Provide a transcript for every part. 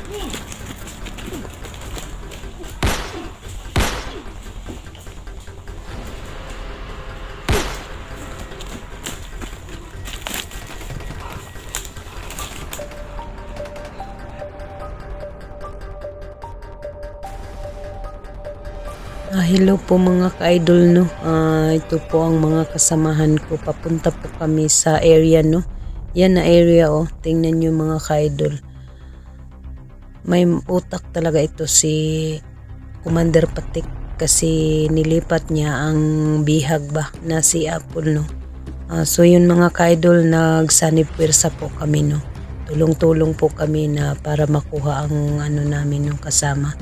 Hello po mga ka-idol, no. Ito po ang mga kasamahan ko. Papunta po kami sa area, no. Yan na area, oh. Tingnan nyo mga ka-idol. May utak talaga ito si Commander Patik kasi nilipat niya ang bihag ba na si Apple, no. So yun mga ka-idol, nagsanib pwersa po kami, no. Tulong-tulong po kami na para makuha ang ano namin yung kasama.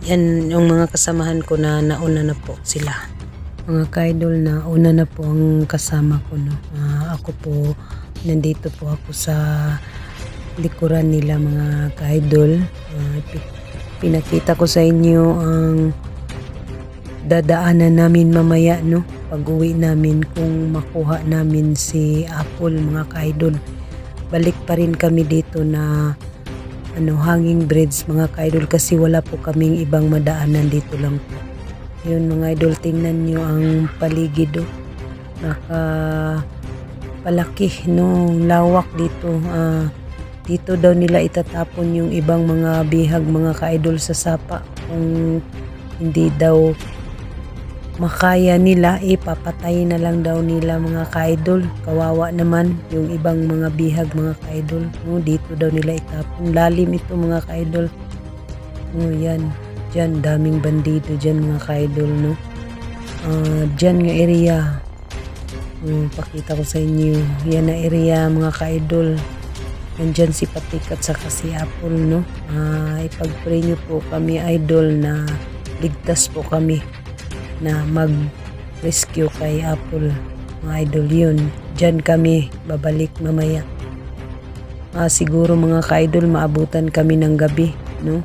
Yan yung mga kasamahan ko na nauna na po sila. Mga ka-idol, na una na po ang kasama ko, no. Ako po, nandito po ako sa likuran nila mga ka-idol. Pinakita ko sa inyo ang dadaanan namin mamaya, no. Pag-uwi namin kung makuha namin si Apple mga ka-idol. Balik pa rin kami dito na hanging bridge mga ka-idol kasi wala po kaming ibang madaanan, dito lang po. Yun mga idol, tingnan nyo ang paligid, oh. Palaki, no, lawak dito. Dito daw nila itatapon yung ibang mga bihag mga ka-idol sa sapa. Kung hindi daw makaya nila, papatay na lang daw nila mga ka-idol. Kawawa naman yung ibang mga bihag mga ka-idol, no, dito daw nila itapon. Lalim ito mga ka-idol, no. Yan, dyan daming bandido dyan mga ka-idol, no. Dyan nga area, pakita ko sa inyo, yan na area mga ka-idol. Nandyan si Patik at saka si Apple, no. Ipag-pray nyo po kami idol na ligtas po kami na mag-rescue kay Apple mga idol. Yun, dyan kami babalik mamaya. Siguro mga ka-idol maabutan kami ng gabi, no.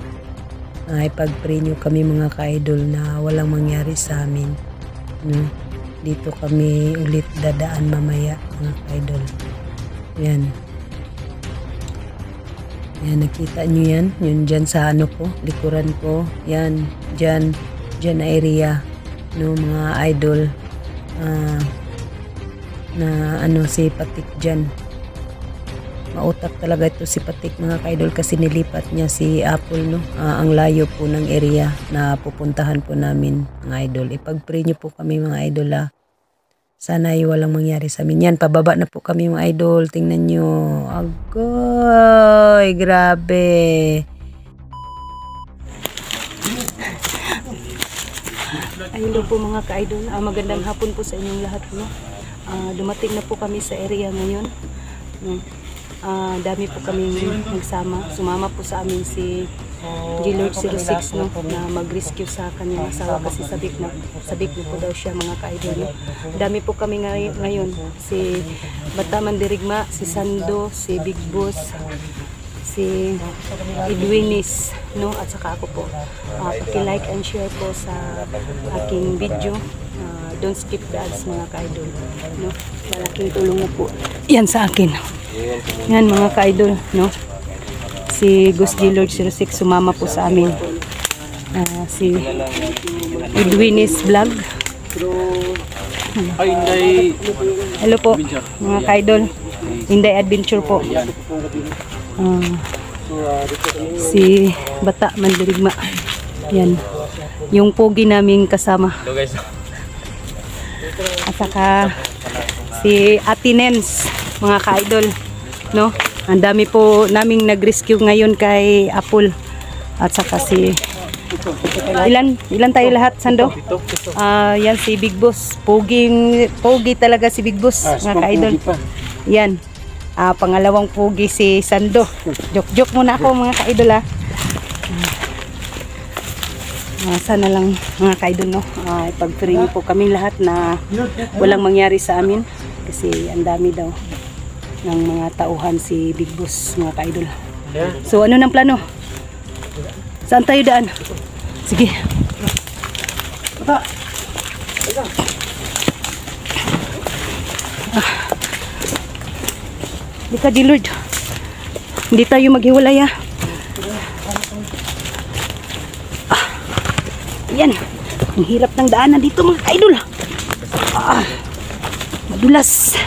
Ipag-pray nyo kami mga ka-idol na walang mangyari sa amin, no. Dito kami ulit dadaan mamaya mga ka-idol. Yan, nakita nyo yan, yun dyan sa ano ko, likuran ko. Yan, dyan na area, no mga idol. Si Patik dyan, mautak talaga ito si Patik mga ka-idol kasi nilipat niya si Apple, no. Ang layo po ng area na pupuntahan po namin mga idol. Ipag-pray nyo po kami mga idol, sana ay walang mangyari sa amin. Yan, pababa na po kami mga idol. Tingnan nyo, agoy, grabe. Hello po mga ka-idol. Magandang hapon po sa inyong lahat, no. Dumating na po kami sa area ngayon. Dami po kami nagsama. Sumama po sa amin si G-Lord 06, no, na mag-rescue sa kanyang asawa kasi sabik na po daw siya mga ka-idol, no. Dami po kami ngayon. Si Bata Mandirigma, si Sando, si Big Boss, si Edwinis, no, at saka ako po. Paki-like and share po sa aking video. Don't skip the ads mga ka-idol, no. Malaking tulong na po yan sa akin. Yan mga ka-idol, no. Si Ghost G-Lord 06 sumama po sa amin. Si Edwinis Vlog. Hello po mga ka-idol. Inday Adventure po. Si Bata Mandirigma. Yan, yung pogi naming kasama. At saka si Atinens mga ka-idol, no. Ang dami po naming nag-rescue ngayon kay Apple. At saka si ilan tayo lahat, Sando? Yan si Big Boss. Pogi talaga si Big Boss mga ka-idol. Yan, pangalawang pogi si Sando. Joke muna ako mga ka-idol, sana lang mga ka-idol, no. Ipag-pray niyo po kami lahat na walang mangyari sa amin kasi ang dami daw ng mga tauhan si Big Boss mga ka-idol. So ano nang plano? Saan tayo daan? Sige. Di ka, G-Lord. Hindi tayo maghiwalay, Ayan. Ang hirap ng daanan dito mga ka-idol. Madulas.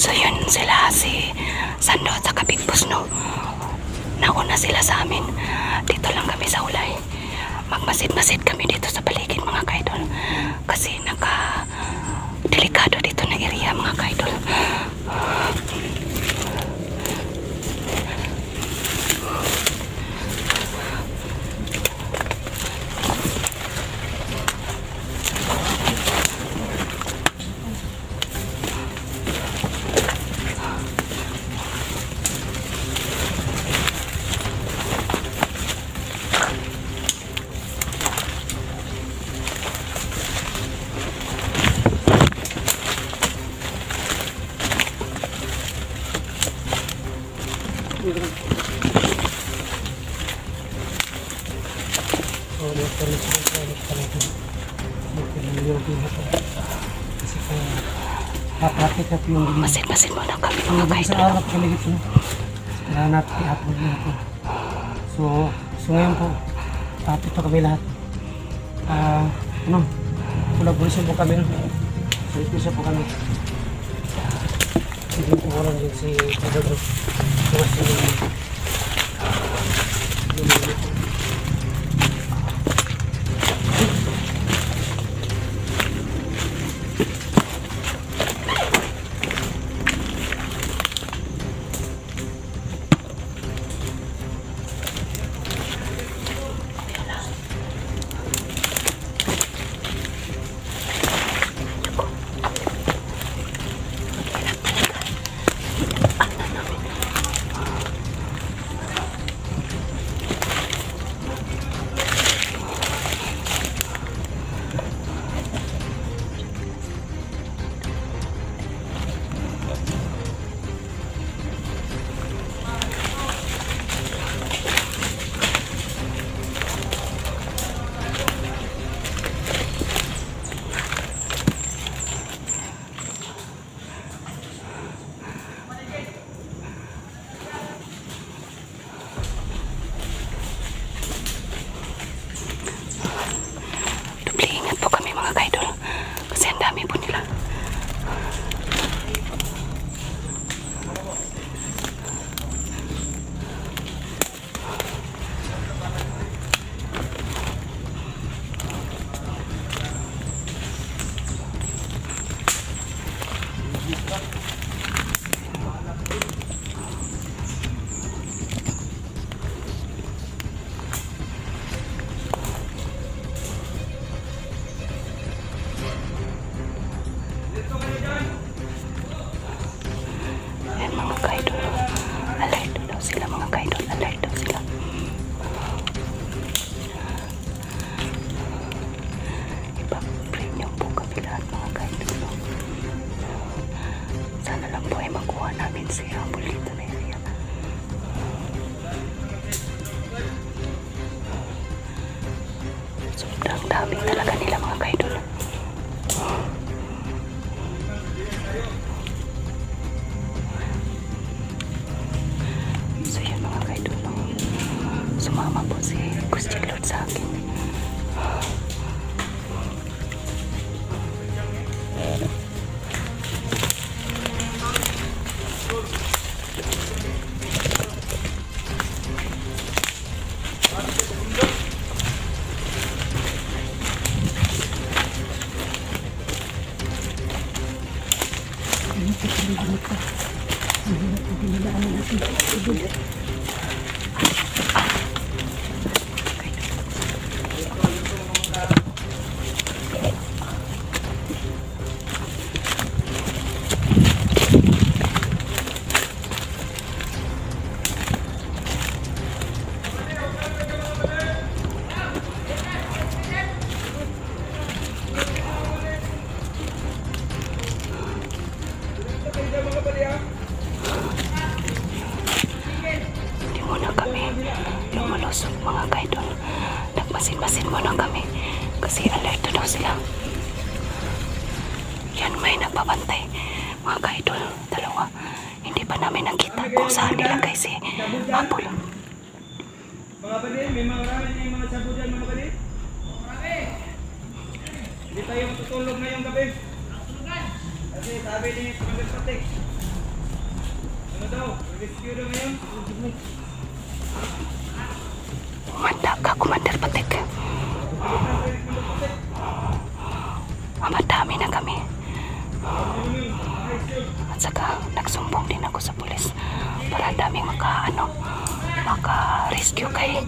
So yun sila, si Sando at saka Big Boss, no? Nauna sila sa amin. Dito lang kami sa Ulay. Magmasid-masid kami dito sa paligid mga ka-idol. Kasi delikado dito na area mga ka-idol. Masin-masin muna kami mga ka-idol. Sa arap kaligit po. Kailangan natin i-upload natin. So ngayon po, ito kami lahat. Collaboration po kami. So isa po kami. Sige po walang din si Pedro. Dami talaga nila mga ka-idol. So yun mga ka-idol, no? Sumama po si Gusti Lord sa akin. na kami lumulusog mga kaidol. Nagmasin-masin muna kami kasi alert daw sila. Yan, may nagbabantay mga kaidol, dalawa. Hindi pa namin nakita kung saan nilagay si Apple. Mga kapatid, may mga sabo dyan mga kapatid. Hindi tayo matutulog ngayong gabi. Kasi sabi ni Commander Patik, ano daw, rescue daw ngayon. Manda ka, Commander Patik. Madami na kami. At saka nagsumbong din ako sa pulis para daming maka-rescue kay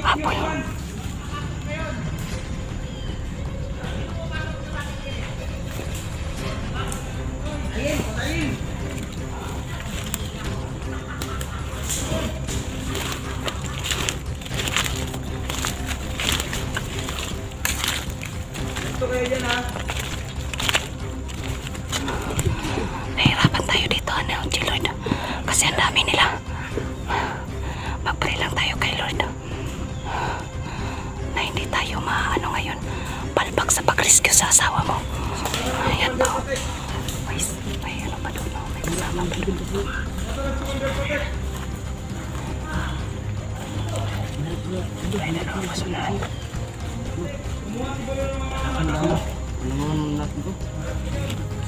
Apple. Ito kayo dyan ha. Nahirapan tayo dito, Lord. Kasi ang dami nila. Mag-pray lang tayo kay Lord na hindi tayo ngayon palpak sa pag-rescue sa asawa mo. Ayan pa. May ano pa doon. May kasama pa doon. Ay, nalawa masunan.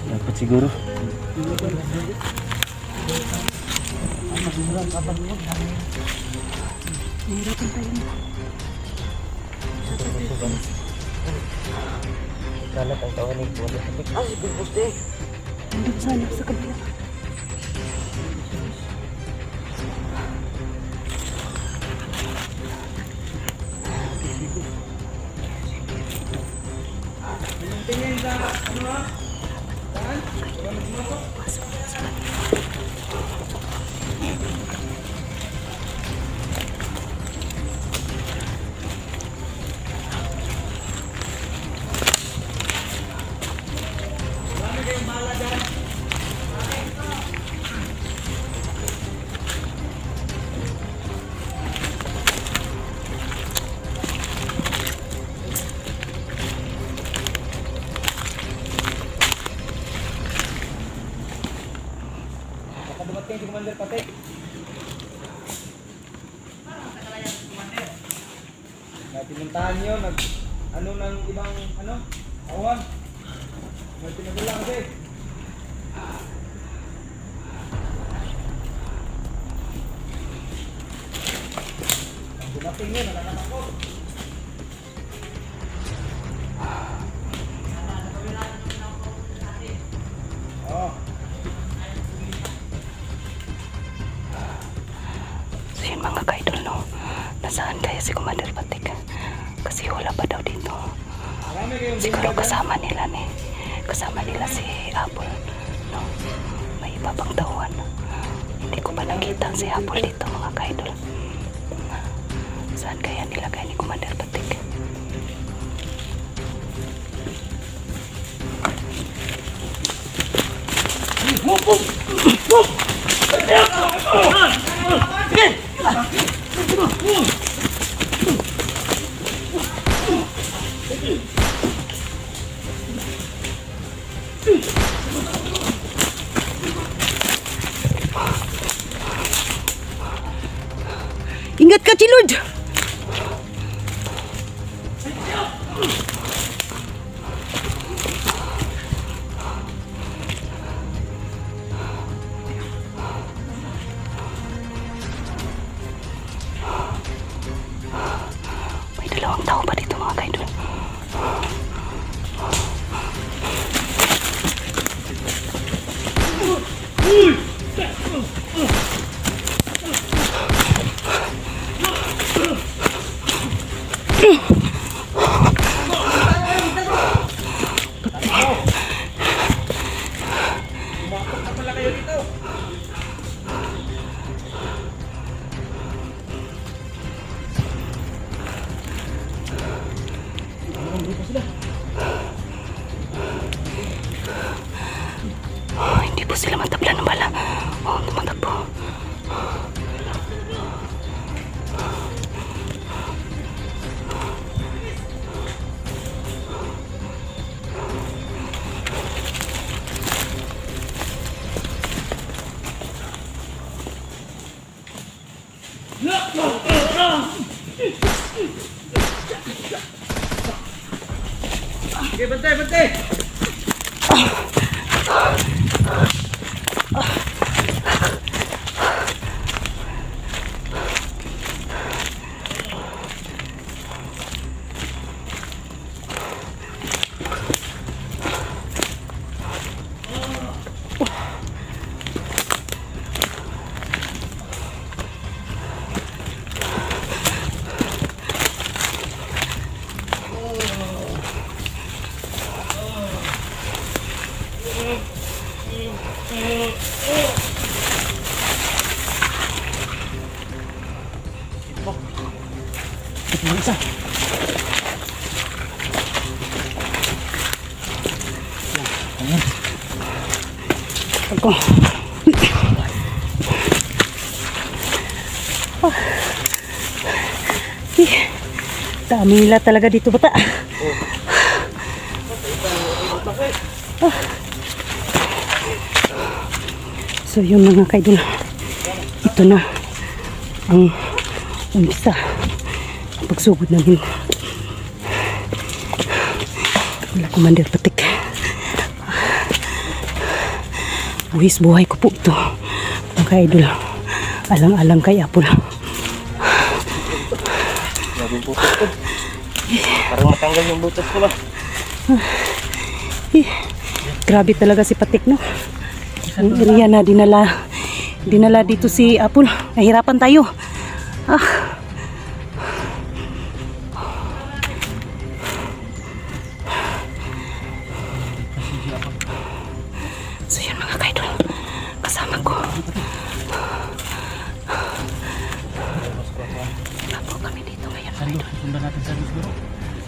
Dapat siguro. Nahirapan tayo na. Kalat ang tawa ni Kuya. Ah, si Pipos de. Nandun sana sa kabila. Tingin sa ano ha? Saan? Dumating si Commander Patek. Pinuntahan nyo, ng ibang, awan. Pinagula kasi. Dumating yun, nakatakot. Oh. So yun mga kaidol, no? Nasaan kaya si Commander Patik? Kasi wala pa daw dito. Siguro kasama nila si Apple, no? May iba pang tauhan. Hindi ko pa nakita si Apple dito mga kaidol. Saan kaya nilagay ni Commander Patik? Ingat ka, Chilud! May dalawang tao pa dito mga kaidol. Hindi po sila matabla ng bala. Oh, tumatakbo. Sige, bantay, bantay! Ako. Dami nila talaga dito, bata. So yun mga kaidol, ito na ang umpisa ang pagsugod namin. Wala Commander Patik. Buhis buhay ko po ito mga kaidol, alang-alang kay Apple. Parang matanggal yung butas ko ba? Grabe talaga si Patik, no? Ang area na dinala dito si Apple. Nahirapan tayo. So yun mga kaidol, kasama ko. Tapo kami dito ngayon. Sando, sundan natin Sando siguro.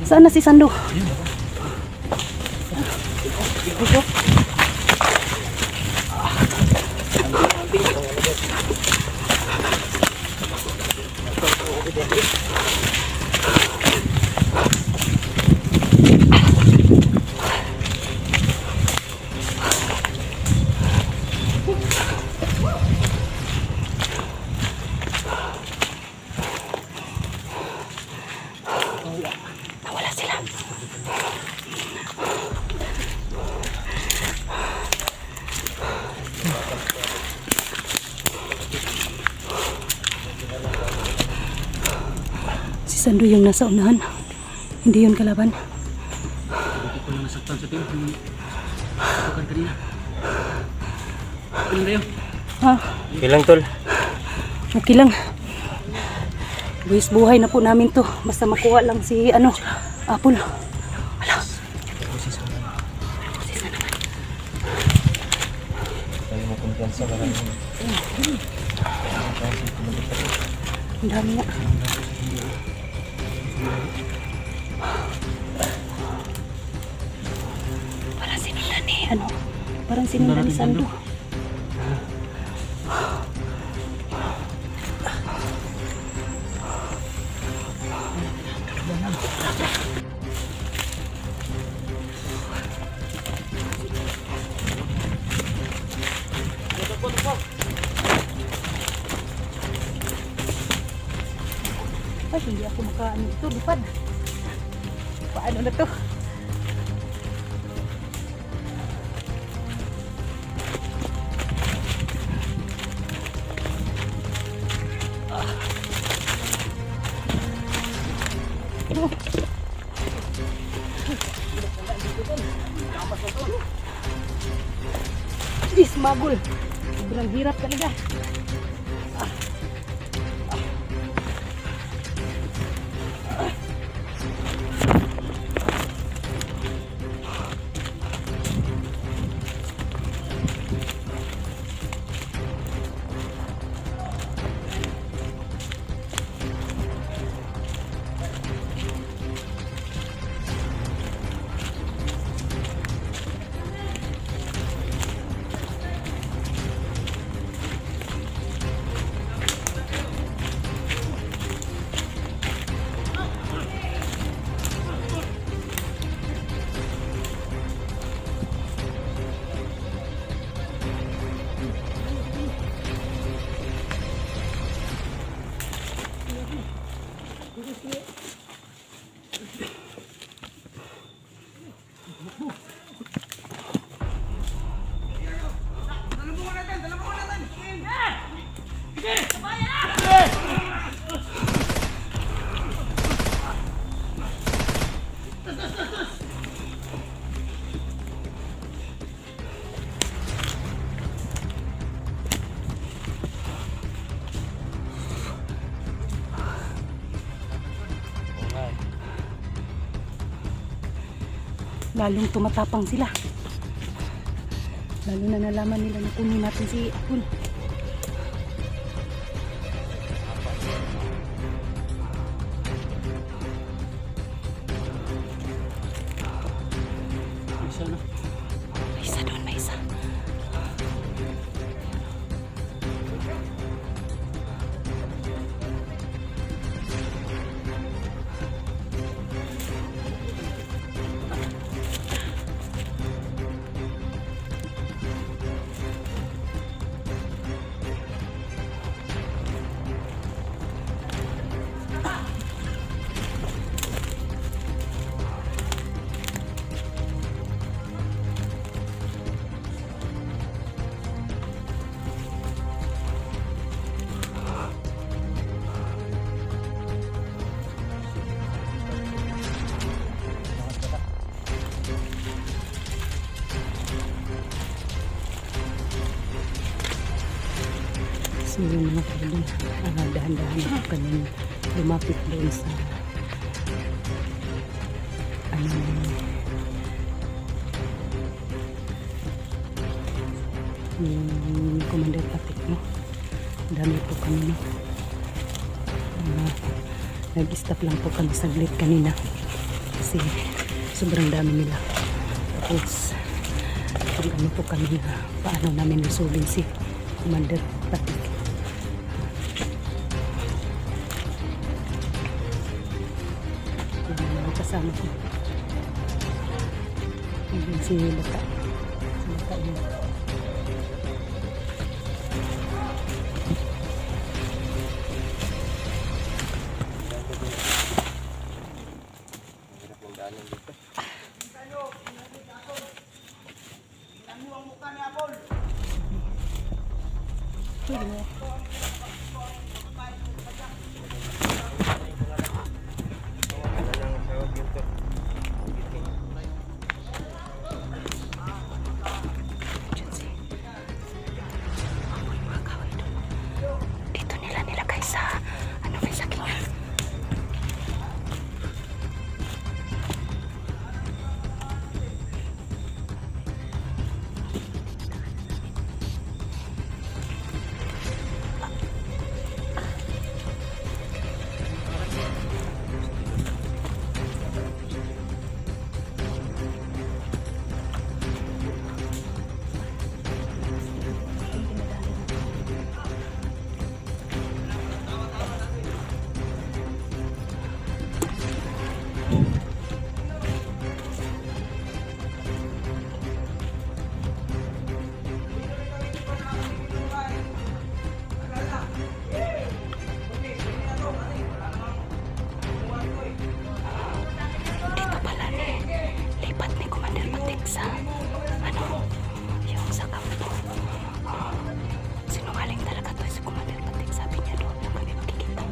Saan na si Sando? Nawala sila. Si Sando yung nasa unahan. Hindi yun kalaban. Hindi ko lang nasaktan sa tingin. Bukan kanina. Ano na yun? Ilang tol? Okay lang. Buhis buhay na po namin to. Basta makuha lang si Apple. Wala. Ang dami nga. Parang sinundan ni parang sinundan ni Sando. Ay, hindi ako makaano dito, lipad. Paano na to? Ismagul. Sobrang hirap talaga. Lalong tumatapang sila. Lalo na nalaman nila na kunin natin si Apple. Isa na. May isa doon, may isa. So yung mga pwede, dahan-dahan ako kanina lumapit doon sa yung Commander Patik, no? Dami po kami, no? Nag-stop lang po kami saglit kanina kasi sobrang dami nila. Tapos ano po kami na paano namin lusulin si Commander Patik. Yung mga kasama ko. Yung si Bata. Si Bata yun. Dito nila nilagay sa ano may sakingan. Dito pala lipat ni Commander Patik sa ano yung sa kampo. Sinungaling talaga to si Commander Patik, sabi niya doon lang kami makikita.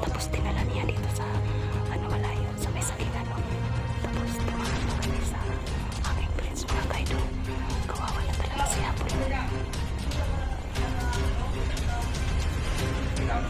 Tapos dinala niya dito sa ano malayo sa may sakingan, no? Tapos tumahan pa kami sa aking prince mga kaido. Kawawa na talaga si Apple. Lahat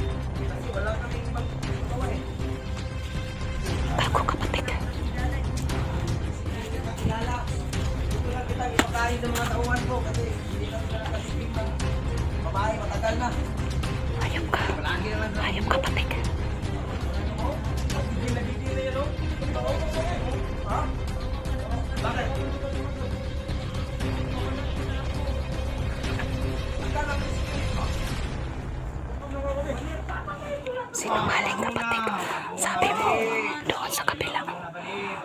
po kapatid. Bago kapatid. Ipakain ng mga tauhan ko kasi hindi kami nakakasipin ng babae, matagal na. Ayop ka. Ayop ka patik. Bakit? Sinungaling kapatid. Sabi mo, doon sa kabila.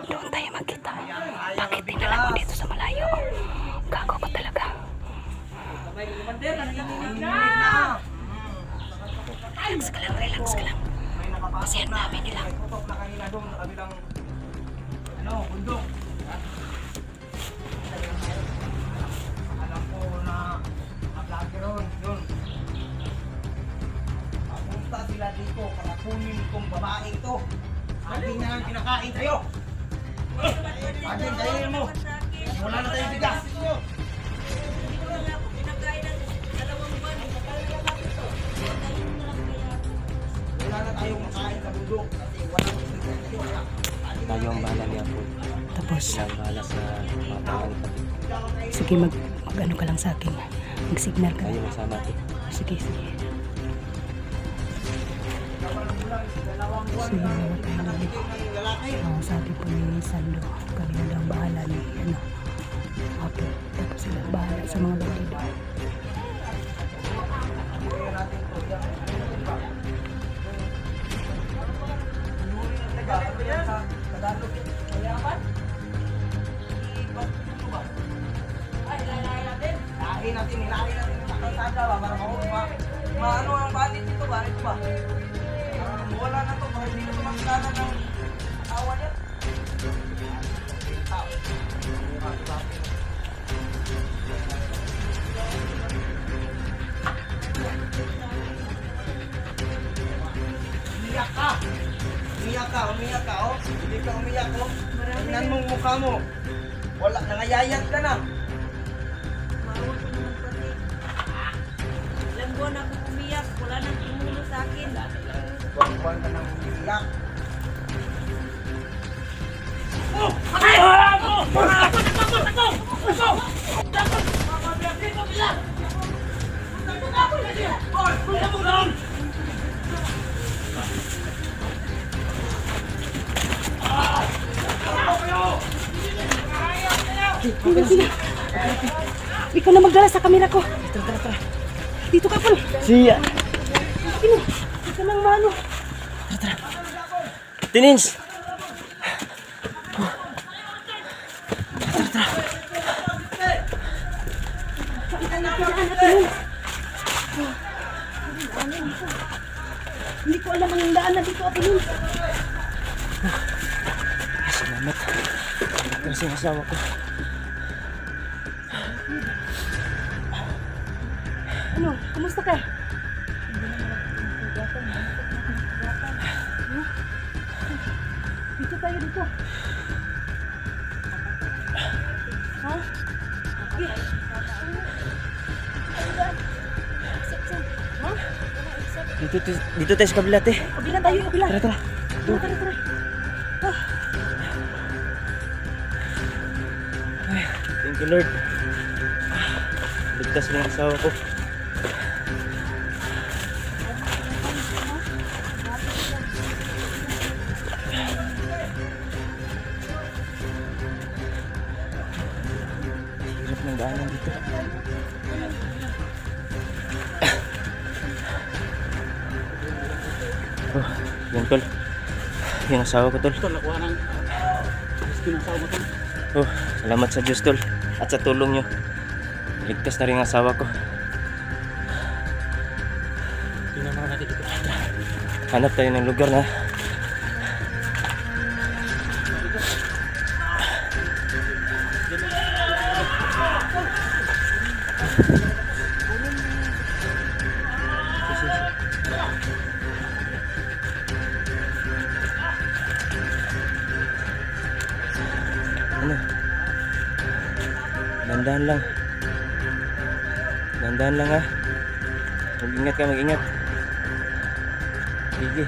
Doon tayo magkita. Bakit dinala mo dito sa malayo? Gago ka talaga. Relax ka lang, relax ka lang. Pasihan namin nila. Tutok na kanina doon sa kabilang bundok. Alam ko na naglagi ron yun. Papunta sila dito para kunin kong babae ito. Ating na lang pinakain tayo. Atin, kainin mo. Wala na tayong bigas. Wala na tayong makain sa bundok. Kasi walang bigas tayo. Tayo ang bahala niya po. Tapos, Siya ang bahala sa mga tao. sige mag-ano ka lang sa akin. Mag-signal ka. Tayo masama ito. Sige, sige. So, sabi po ni Sando, kami na lang bahala ni Apo. Tapos sila bahala sa mga bandido. Nilahin natin sa kalsada ba para maano ang bandit dito ba? Ito ba? Wala na to, para hindi na ito magkala ng awa niya. Umiyak ka! Umiyak ka, oh. Hindi ka umiyak, oh. Tingnan mong mukha mo. Wala, nangayayat ka na. Ilang buwan ako umiyak, wala nang tumulong sa akin. Buwan ka nang umiyak. Ikaw na magdala sa kamera ko. Dito ka, Paul. Siya! Ikaw nang mano. Tinins! Hindi ko alam ang daan na dito, Ate Lynn. Salamat. Kasi yung asawa ko. Ano? Kumusta ka? Dito tayo dito. Ha? Okay. Ha? Dito tayo sa kabila, te. Kabila tayo, kabila. Tara, tara. Tara. Thank you, Lord. Ligtas mo yung asawa ko. Hirap ng daanan dito. Oh, yan, tol. Yung asawa ko, tol. Oh, salamat sa Diyos, tol. At sa tulong nyo, ligtas na rin ang asawa ko. Hanap tayo ng lugar na ano? Dandahan lang. Dandahan lang, ha. Mag-ingat ka, mag-ingat. Sige.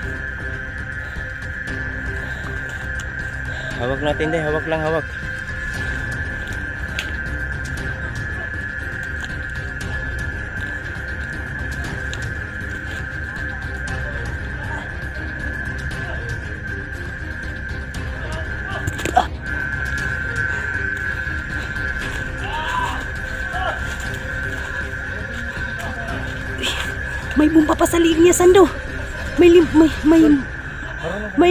Hawak natin, deh. Hawak lang, hawak. May bumpa pa sa linya, Sando. may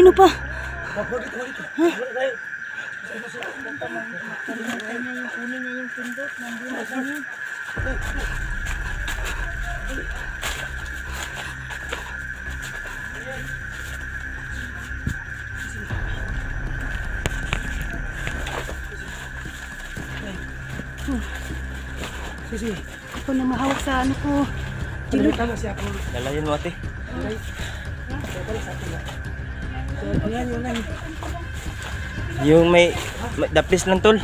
ano pa. Sige. Ako na mahawak sa ano ko. Jilid. Tama siya po. Lalayan mo ate. Ayan yun lang. Yung may dapis lang tol.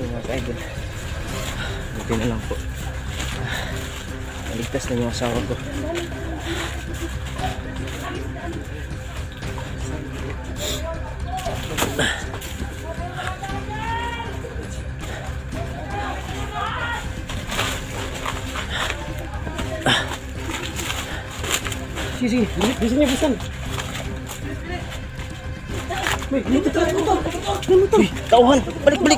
Mga kaidol. Buti na lang po. Naligtas na yung asawa ko. Sige. Bisa niya busan. Wait, dito. Uy, tauhan! Balik!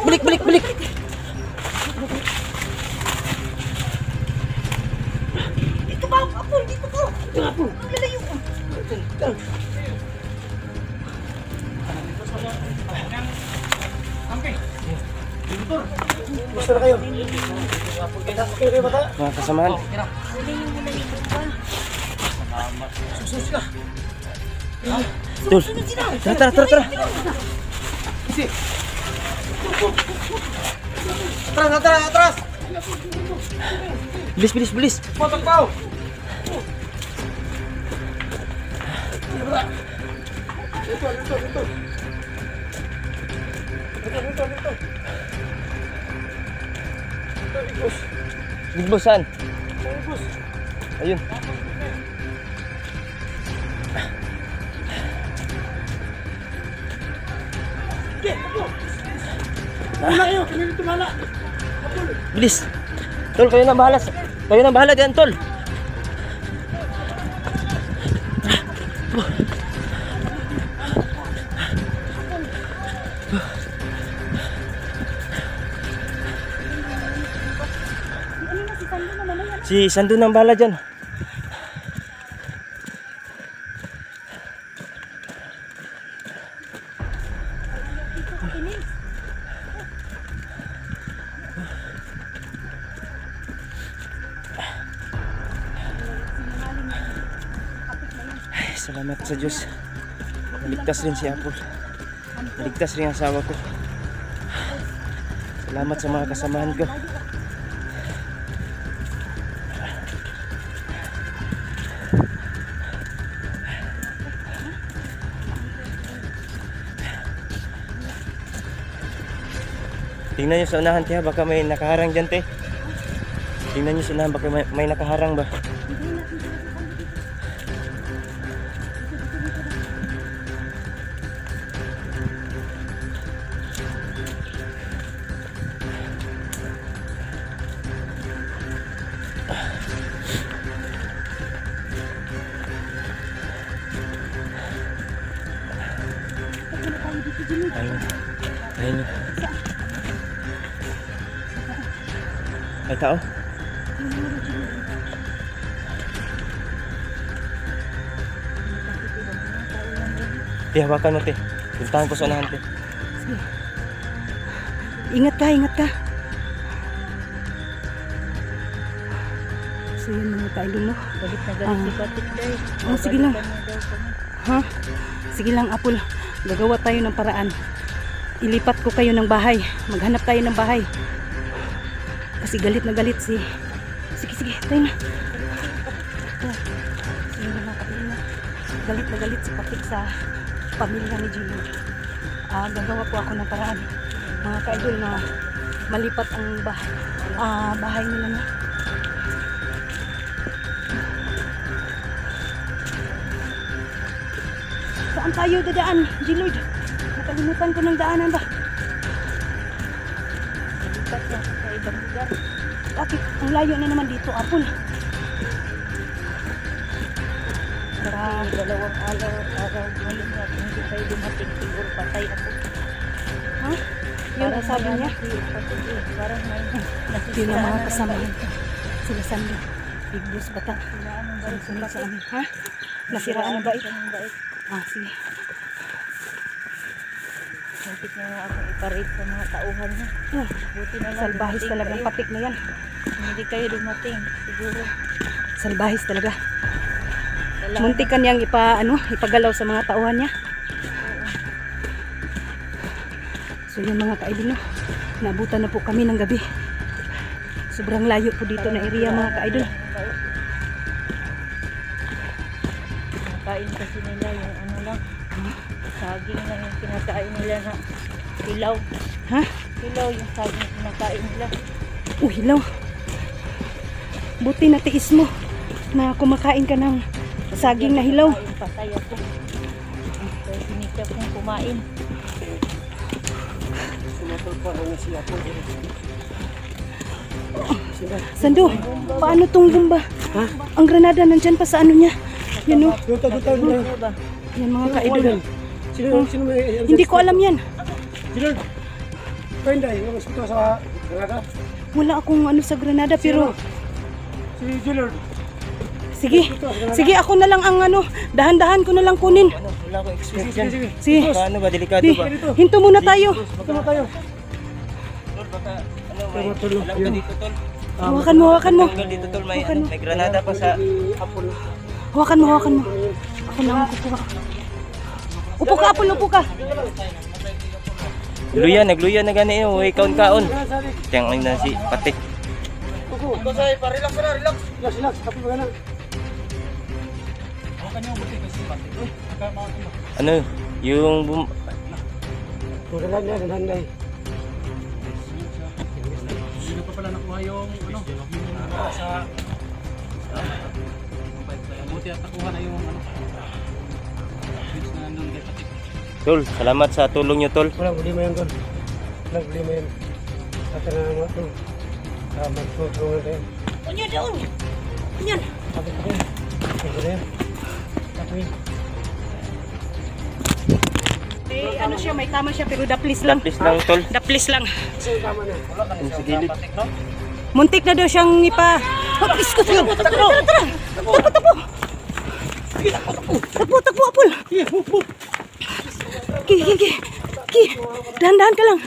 Dito ba? Apol, dito ko. Apol. Ang lalayo. Gusto na kayo. Okay kayo bata? Mga kasamahan. Susunod ka. Tol! Tara! Sige. Atras! Bilis! Patagpaw! Dito. Big Boss, saan? Ayun. Kami tumala. Bilis! Tol, kayo nang bahala diyan, tol! Si Sando nang bahala dyan. Ay, salamat sa Diyos. Naligtas rin si Apple. Naligtas rin ang asawa ko. Salamat sa mga kasamahan ko. Tingnan nyo sa unahan, tiha, baka may nakaharang dyan, te. Tingnan nyo sa unahan, baka may nakaharang ba. Ayun. Ay, tao. Hawakan mo, te. Puntahan ko sa unahan, te. Ingat ka. So yun mga kaidol, no? Balik na galit si Patik guys. Sige lang. Ha? Sige lang, Apol. Gagawa tayo ng paraan. Ilipat ko kayo ng bahay. Maghanap tayo ng bahay. Kasi galit na galit si... Sige, tayo na. Sige na mga kapatid na. Galit na galit si Patik sa pamilya ni Gino. Gagawa po ako ng paraan. Mga kaidol na malipat ang bahay nila na. Saan tayo dadaan, G-Lord? Nakalimutan ko ng daanan ba? Lipat na sa ibang lugar. Bakit? Ang layo na naman dito, Apol. Dalawang araw ngayon na hindi tayo dumating siguro patay ako. Ha? Yun ang sabi niya. Parang may Yun ang mga kasamahan. Sila Sando. Big boss bata. Sunod sa amin. Ha? Nasiraan ang bait. Ah, sige. muntik na nga ako iparate sa mga tauhan niya. Buti na lang. Salbahis dumating talagang kayo. patik na yan. Hindi kayo dumating. Siguro. Salbahis talaga. Kailangan Muntik ka niyang ipagalaw sa mga tauhan niya. So yun mga ka-idol, no? Naabutan na po kami ng gabi. Sobrang layo po dito na area mga ka-idol. kain kasi nila yung ano lang. Saging lang yung kinakain nila na hilaw. Ha? Hilaw yung saging kinakain nila. Hilaw. Buti na tiis mo na kumakain ka ng saging na hilaw. Kumain patay ako. Kaya sinikap kong kumain. Sando, paano tong bomba? Ha? Ang granada nandyan pa sa ano niya. Yan o. Ano ba? Yan mga ka-idol. Sino may... Hindi ko alam yan. Sino? Penday, yung ito sa Granada. Wala akong ano sa granada pero... Si Gillard. Sige, sige ako na lang ang ano. Dahan-dahan ko na lang kunin. Wala akong experience yan. Sige. Paano ba? Delikado Di, ba? hinto muna tayo. Ito na tayo. Tol, baka ano may... Tumatulog Alam ka yun. dito, Tol. Hawakan mo, hawakan mo. Tanggal dito, Tol. May, ano, may granada pa sa... Apple. Hawakan mo, hawakan mo. Ako na ang kukuha. Upo ka, Apol, upo ka. Nagluya na gani yun. Uy, kaon-kaon. Tiyang na si Patik. Ito sa'yo, relax na, relax. Relax, happy ba na? Ano? Yung... Ganahan na. Hindi pa pala nakuha yung ano, yung sa buti at nakuha na yung ano switch na nandun kay Patik. Tol, salamat sa tulong nyo, Tol. Walang problema yan, Tol. Walang problema yan. At na naman ito. Magtutulungan tayo. Unyan doon. Unyan. Sabi ko rin. Sabi ko rin. Sabi ko May ano siya, may kama siya pero daplis lang. Please lang, Tol. Daplis lang. rin. Tama na. Sa gilid. Muntik na daw siyang ipa... Hapis ko sila. Tara. Takbo, Apol. Ki. Dahan-dahan ka lang.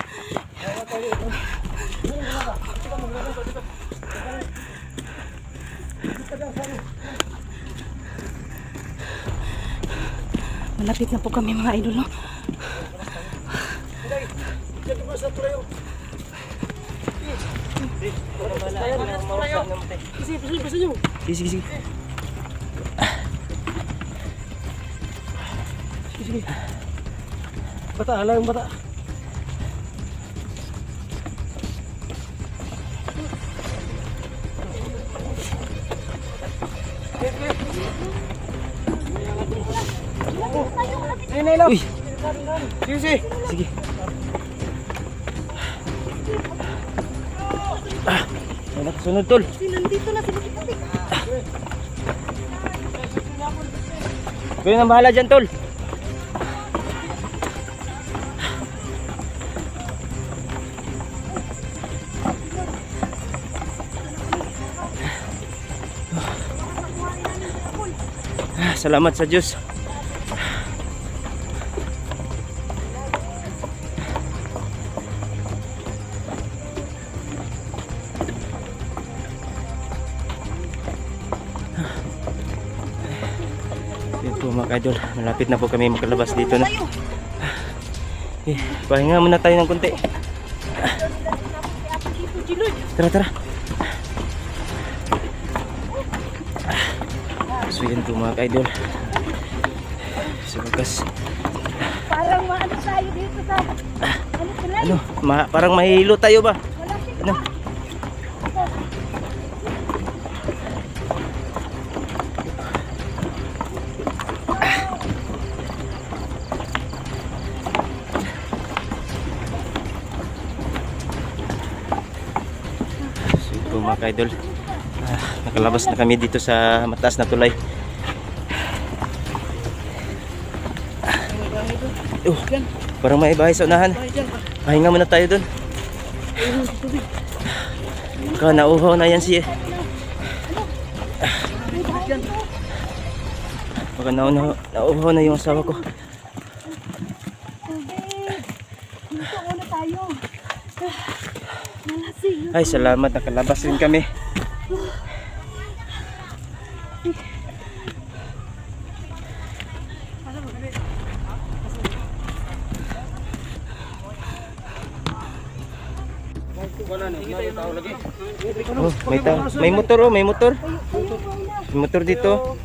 Malapit na po kami mga idol, no? Sige. Sige. Bata, hala yung bata. Uy, sige. Wala ka sunod, Tol. Nandito na si Patik. Kayo na bahala dyan, Tol. Salamat sa Diyos. Yun po mga kaidol, malapit na po kami makalabas dito na. Pahinga muna tayo ng konti. Tara. So yun po mga kaidol. Sa wakas. Parang maano tayo dito sa... Ano, parang mahilo tayo ba? Ano? So ito mga kaidol, nakalabas na kami dito sa mataas na tulay. Parang may bahay sa unahan. Pahinga muna tayo dun. Baka nauhaw na yan siya. Baka nauhaw na yung asawa ko. Ay, salamat, nakalabas din kami. Oh, may motor, oh, may motor. May motor dito.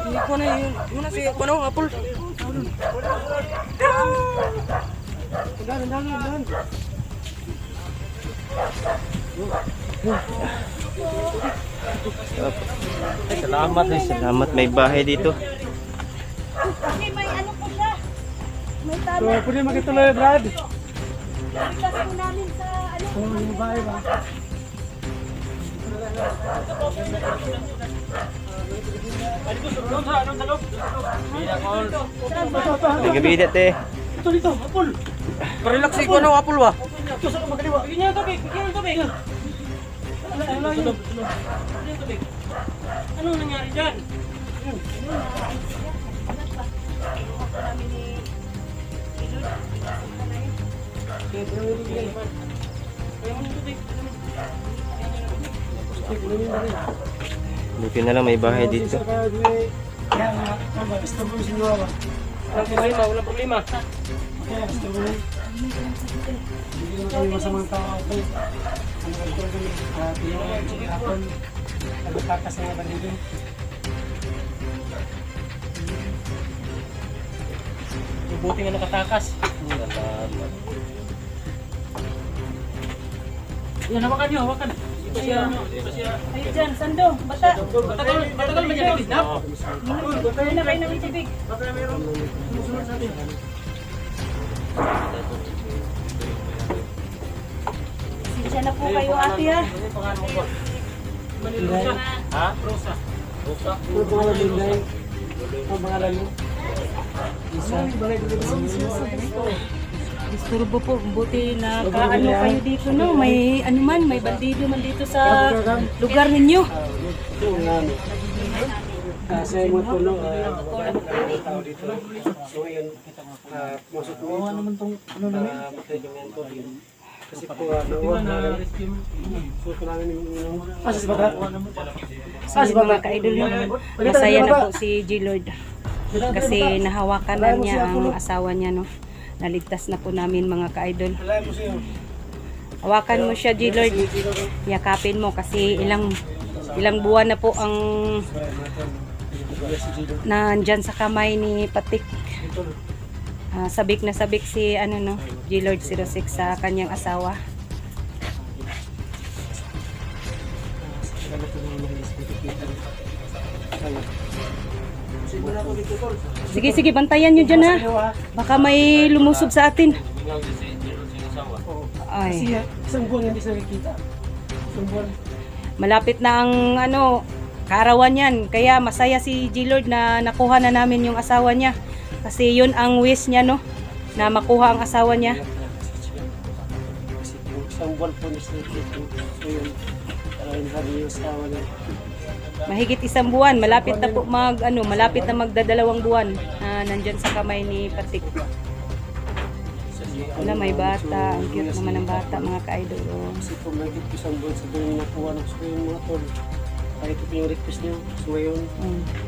Iko na yun na si Apple. Ay, salamat, may bahay dito. Kasi may ano po siya. May So, tama. pwede makituloy, Brad. Ikas po namin sa ano. Kung yung bahay ba? May gabi dito eh. Ito dito, Apple. Relax si Apple ba? Ito sa magaliwa. Bigyan niya ang tubig. Ano nangyari dyan? Buti na lang may bahay dito. Walang problema. Hindi na kami masamang tao ako. Ano ka ito kami? Pinag-check ako. Nagtakas na ba dito? Buti nga nakatakas. Yan, hawakan nyo, hawakan. Ayun dyan, Sando. Bata. Matagal ba dyan kidnap? Ayun na kayo ng itibig. Baka meron sumusunod sa atin. Sinsya na po kayo ate ha. Ha? Rosa. Rosa. Ano pangalan mo, Day? Ang pangalan mo? Isa. Disturbo po, buti na kaano kayo dito no, may ano man, may bandido man dito sa lugar ninyo. Ito ang ano. Kasi mo ito, no? Tao dito. So, yun. Pumasok mo. Ano naman itong, ano namin? Kasi po, nauwag na. So, kailangan yung unang. Asas ba ka? Kasi mga ka-idol no, masaya na po si G-Lord. Kasi nahawakan na niya ang asawa niya no. Naligtas na po namin mga ka-idol. Hawakan mo siya G-Lord. Yakapin mo kasi ilang buwan na po ang nandyan sa kamay ni Patik. Sabik na sabik si ano no, G-Lord 06 sa kanyang asawa. Sige, sige, bantayan nyo dyan ha. Baka may lumusob sa atin. Kasi Ay, isang buwan hindi sa nakikita. Isang buwan. malapit na ang ano, kaarawan yan. Kaya masaya si G-Lord na nakuha na namin yung asawa niya. Kasi yun ang wish niya no, na makuha ang asawa niya. Kasi isang buwan po hindi sa nakikita. So yun, yung asawa niya. Mahigit isang buwan, malapit na po malapit na magdadalawang buwan. Nandyan sa kamay ni Patik. Wala, may bata. Ang cute naman ng bata, mga ka-idol. Oh. Kasi po mahigit isang buwan sa doon nakuha ng so yung mga tol. Kahit ito yung request niyo. So ngayon,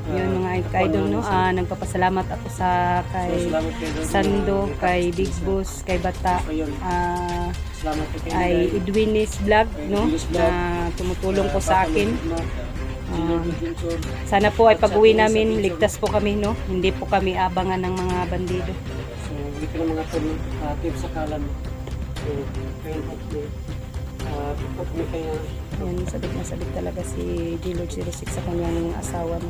Yun mga ka-idol, no? Nagpapasalamat ako sa kay salamat kayo doon. Sando, kay Big Boss, kay Bata, Ayun, salamat kayo. ay Edwinis Vlog, no? Na tumutulong po sa akin. Sana po ay pag-uwi namin, ligtas po kami, no? Hindi po kami abangan ng mga bandido. So, dito ng mga tol, tips sa kalan. So, kayo po, po kami kaya. Yan, sabik na sabik talaga si G-Lord 06 sa kanyang asawa, no?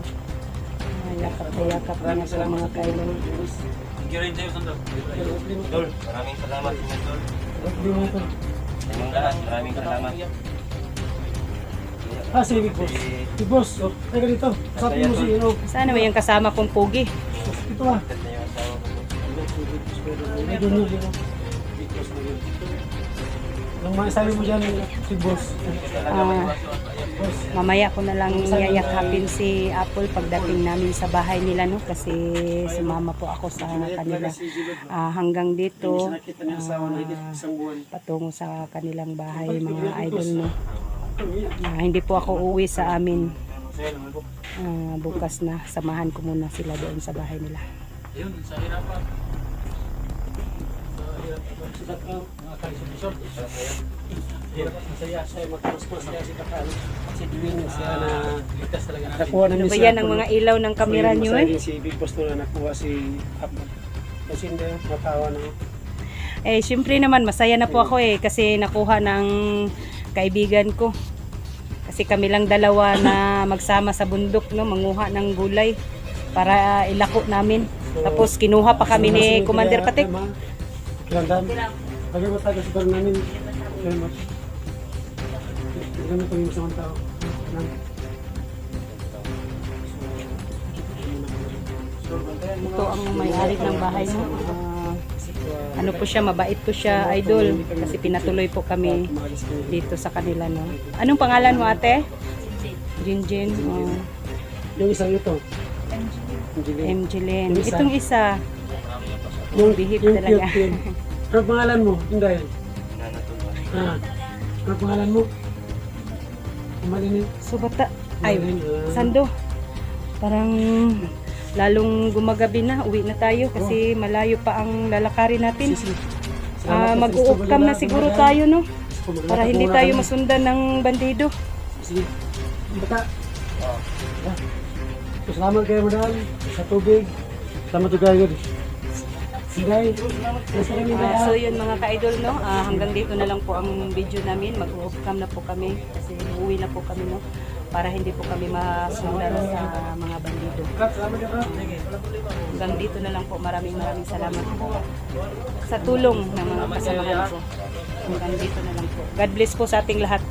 Yakap na yakap niya sa mga kailan. Dol, maraming salamat sa inyo, Dol. Inyong lahat, maraming salamat. Sige, Big Boss. Big Boss, teka dito. Usapin mo si, Sana may yung kasama kong pugi. Ito ah. Ito na yung asawa ko. May dulo yun. Nung masabi mo dyan, si boss. Boss. Mamaya ko na lang yayakapin si Apple pagdating namin sa bahay nila, no? Kasi sumama po ako sa kanila hanggang dito, Nakita niya asawa na isang buwan. patungo sa kanilang bahay, mga idol, no? Hindi po ako uuwi sa amin. Bukas na, samahan ko muna sila doon sa bahay nila. Ayun, sa hirapan. Sa hirapan. Mga kalisyon. Hirap at masaya siya, mas masaya si Kakal. Si Dwayne siya na Ligtas talaga natin. nakuha na Ano niya ba siya. yan ang mga ilaw ng kamera nyo, eh? Si Big Boss na nakuha si Apple. Kasi hindi, matawa na. Eh, syempre naman, masaya na po ako, eh, kasi nakuha ng kaibigan ko. Kasi kami lang dalawa na magsama sa bundok, no, manguha ng gulay para ilako namin. Tapos kinuha pa kami ni Commander Patik. Kilandan. Lagi mo tayo sa barang namin. Salamat. Ganun kami sa mga tao. Ito ang may-ari ng bahay mo. Ano po siya, mabait po siya, idol. Kasi pinatuloy po kami dito sa kanila, no. Anong pangalan mo, ate? Jinjin. Oh. Yung isang ito. Emjilin. Itong isa. Yung Bihip yung talaga. cute yun. Ano pangalan mo? Hindi. Nanatulwa. Ano pangalan mo? Kumalinin. So bata, ay, Sando. Parang lalong gumagabi na, uwi na tayo kasi malayo pa ang lalakarin natin. Mag-u-upcam na siguro tayo, no? Para hindi tayo masundan ng bandido. Sige. Bata. Salamat kayo madal sa tubig. Salamat juga yun. Sige. So yun mga ka-idol, no? Hanggang dito na lang po ang video namin. Mag-u-upcam na po kami kasi uuwi na po kami, no? Para hindi po kami masundan sa mga bandido. Hanggang dito na lang po. Maraming salamat po sa tulong ng mga kasamahan ko. Hanggang dito na lang po. God bless po sa ating lahat.